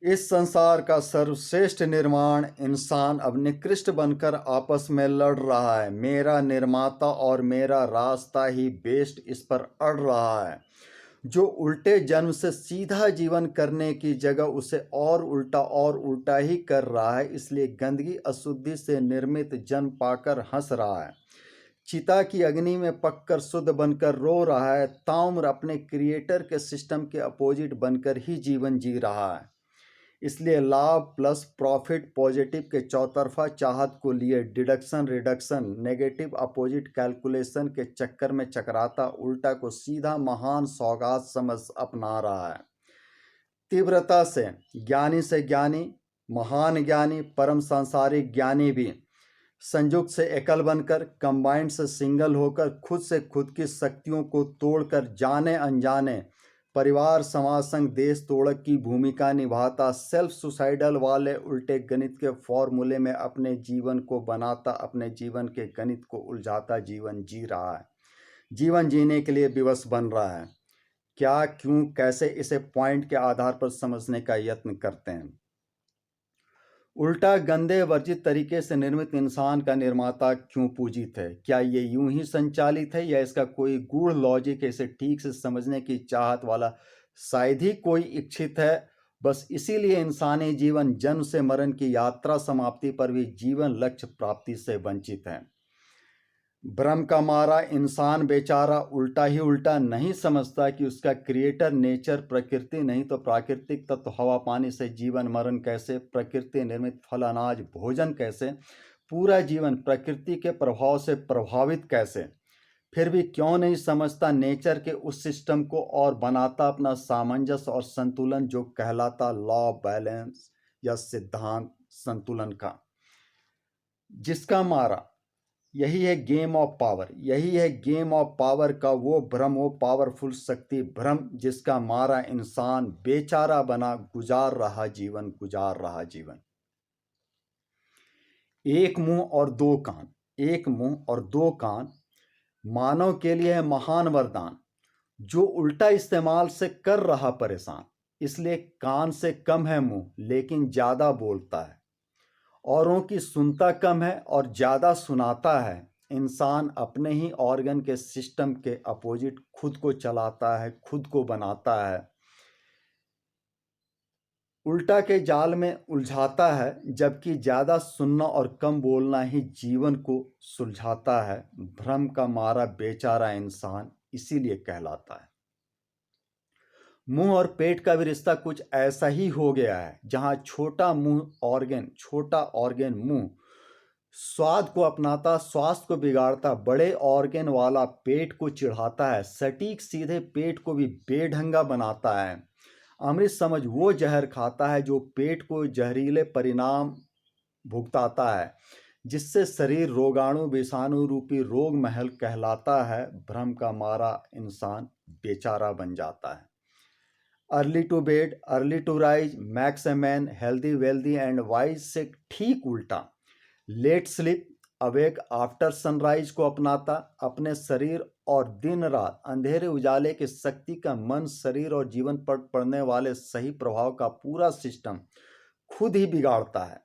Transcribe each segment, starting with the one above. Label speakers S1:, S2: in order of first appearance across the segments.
S1: इस संसार का सर्वश्रेष्ठ निर्माण इंसान अब निकृष्ट बनकर आपस में लड़ रहा है। मेरा निर्माता और मेरा रास्ता ही बेस्ट इस पर अड़ रहा है, जो उल्टे जन्म से सीधा जीवन करने की जगह उसे और उल्टा ही कर रहा है। इसलिए गंदगी अशुद्धि से निर्मित जन्म पाकर हंस रहा है, चिता की अग्नि में पककर शुद्ध बनकर रो रहा है, ताउम्र अपने क्रिएटर के सिस्टम के अपोजिट बनकर ही जीवन जी रहा है। इसलिए लाभ प्लस प्रॉफिट पॉजिटिव के चौतरफा चाहत को लिए deduction reduction negative opposite calculation के चक्कर में चकराता उल्टा को सीधा महान सौगात समझ अपना रहा है। तीव्रता से ज्ञानी, महान ज्ञानी, परम सांसारिक ज्ञानी भी संयुक्त से एकल बनकर, कंबाइंड से सिंगल होकर, खुद से खुद की शक्तियों को तोड़कर जाने अनजाने परिवार समाज संग देश तोड़क की भूमिका निभाता, सेल्फ सुसाइडल वाले उल्टे गणित के फॉर्मूले में अपने जीवन को बनाता, अपने जीवन के गणित को उलझाता जीवन जी रहा है। जीवन जीने के लिए विवश बन रहा है। क्या, क्यों, कैसे, इसे पॉइंट के आधार पर समझने का यत्न करते हैं। उल्टा गंदे वर्जित तरीके से निर्मित इंसान का निर्माता क्यों पूजित है? क्या ये यूं ही संचालित है या इसका कोई गूढ़ लॉजिक है? इसे ठीक से समझने की चाहत वाला शायद ही कोई इच्छित है। बस इसीलिए इंसानी जीवन जन्म से मरण की यात्रा समाप्ति पर भी जीवन लक्ष्य प्राप्ति से वंचित है। भ्रम का मारा इंसान बेचारा उल्टा ही उल्टा नहीं समझता कि उसका क्रिएटर नेचर प्रकृति नहीं तो प्राकृतिक तत्व हवा पानी से जीवन मरण कैसे, प्रकृति निर्मित फल अनाज भोजन कैसे, पूरा जीवन प्रकृति के प्रभाव से प्रभावित कैसे। फिर भी क्यों नहीं समझता नेचर के उस सिस्टम को और बनाता अपना सामंजस्य और संतुलन, जो कहलाता लॉ बैलेंस या सिद्धांत संतुलन का, जिसका मारा यही है गेम ऑफ पावर। यही है गेम ऑफ पावर का वो भ्रम, वो पावरफुल शक्ति भ्रम, जिसका मारा इंसान बेचारा बना गुजार रहा जीवन। एक मुंह और दो कान, एक मुंह और दो कान मानव के लिए है महान वरदान, जो उल्टा इस्तेमाल से कर रहा परेशान। इसलिए कान से कम है मुंह लेकिन ज्यादा बोलता है, औरों की सुनता कम है और ज़्यादा सुनाता है। इंसान अपने ही ऑर्गन के सिस्टम के अपोजिट खुद को चलाता है, खुद को बनाता है, उल्टा के जाल में उलझाता है। जबकि ज़्यादा सुनना और कम बोलना ही जीवन को सुलझाता है। भ्रम का मारा बेचारा इंसान इसीलिए कहलाता है। मुंह और पेट का भी रिश्ता कुछ ऐसा ही हो गया है, जहां छोटा ऑर्गन मुंह स्वाद को अपनाता, स्वास्थ्य को बिगाड़ता, बड़े ऑर्गन वाला पेट को चिढ़ाता है, सटीक सीधे पेट को भी बेढंगा बनाता है। अमृत समझ वो जहर खाता है जो पेट को जहरीले परिणाम भुगताता है, जिससे शरीर रोगाणु विषाणु रूपी रोग महल कहलाता है। भ्रम का मारा इंसान बेचारा बन जाता है। Early to bed early to rise makes a man healthy wealthy and wise से ठीक उल्टा late sleep awake after sunrise को अपनाता, अपने शरीर और दिन रात अंधेरे उजाले की शक्ति का मन, शरीर और जीवन पर पड़ने वाले सही प्रभाव का पूरा सिस्टम खुद ही बिगाड़ता है।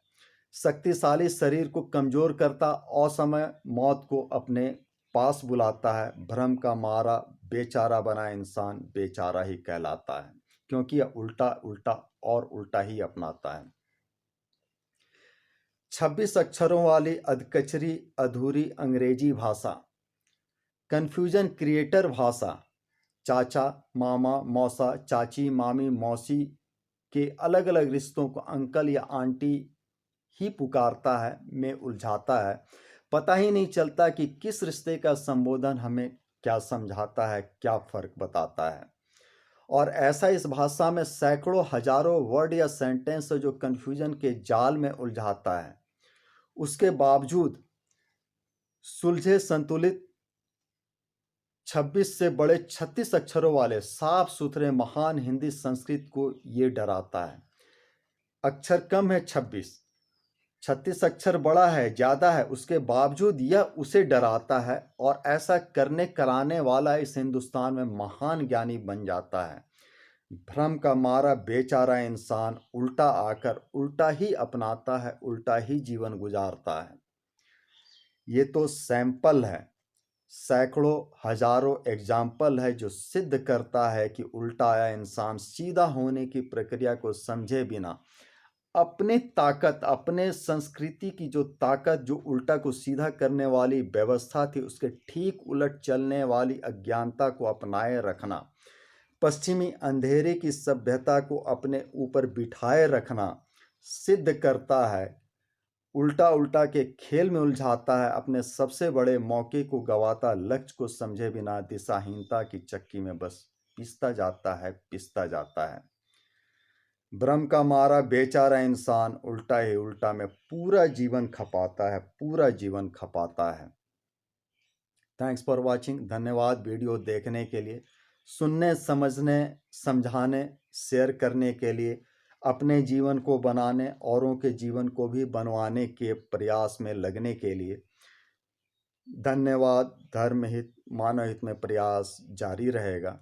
S1: शक्तिशाली शरीर को कमजोर करता, असमय मौत को अपने पास बुलाता है। भ्रम का मारा बेचारा बना इंसान बेचारा ही कहलाता है, क्योंकि यह उल्टा उल्टा और उल्टा ही अपनाता है। 26 अक्षरों वाली अधकचरी अधूरी अंग्रेजी भाषा, कन्फ्यूजन क्रिएटर भाषा, चाचा मामा मौसा चाची मामी मौसी के अलग अलग रिश्तों को अंकल या आंटी ही पुकारता है, में उलझाता है। पता ही नहीं चलता कि किस रिश्ते का संबोधन हमें क्या समझाता है, क्या फर्क बताता है। और ऐसा इस भाषा में सैकड़ों हजारों वर्ड या सेंटेंस जो कन्फ्यूजन के जाल में उलझाता है। उसके बावजूद सुलझे संतुलित 26 से बड़े 36 अक्षरों वाले साफ सुथरे महान हिंदी संस्कृत को ये डराता है। अक्षर कम है 36 अक्षर बड़ा है, ज्यादा है, उसके बावजूद यह उसे डराता है और ऐसा करने कराने वाला इस हिंदुस्तान में महान ज्ञानी बन जाता है। भ्रम का मारा बेचारा इंसान उल्टा आकर उल्टा ही अपनाता है, उल्टा ही जीवन गुजारता है। ये तो सैंपल है, सैकड़ों हजारों एग्जाम्पल है जो सिद्ध करता है कि उल्टा आया इंसान सीधा होने की प्रक्रिया को समझे बिना अपने ताकत, अपने संस्कृति की जो ताकत, जो उल्टा को सीधा करने वाली व्यवस्था थी, उसके ठीक उलट चलने वाली अज्ञानता को अपनाए रखना, पश्चिमी अंधेरे की सभ्यता को अपने ऊपर बिठाए रखना सिद्ध करता है। उल्टा उल्टा के खेल में उलझाता है, अपने सबसे बड़े मौके को गवाता, लक्ष्य को समझे बिना दिशाहीनता की चक्की में बस पिसता जाता है, पिसता जाता है। भ्रम का मारा बेचारा इंसान उल्टा ही उल्टा में पूरा जीवन खपाता है, पूरा जीवन खपाता है। Thanks for watching. धन्यवाद वीडियो देखने के लिए, सुनने, समझने, समझाने, शेयर करने के लिए, अपने जीवन को बनाने, औरों के जीवन को भी बनवाने के प्रयास में लगने के लिए धन्यवाद। धर्म हित, मानव हित में प्रयास जारी रहेगा।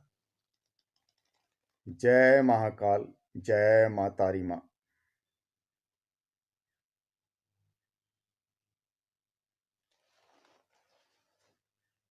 S1: जय महाकाल, जय मातारी माँ।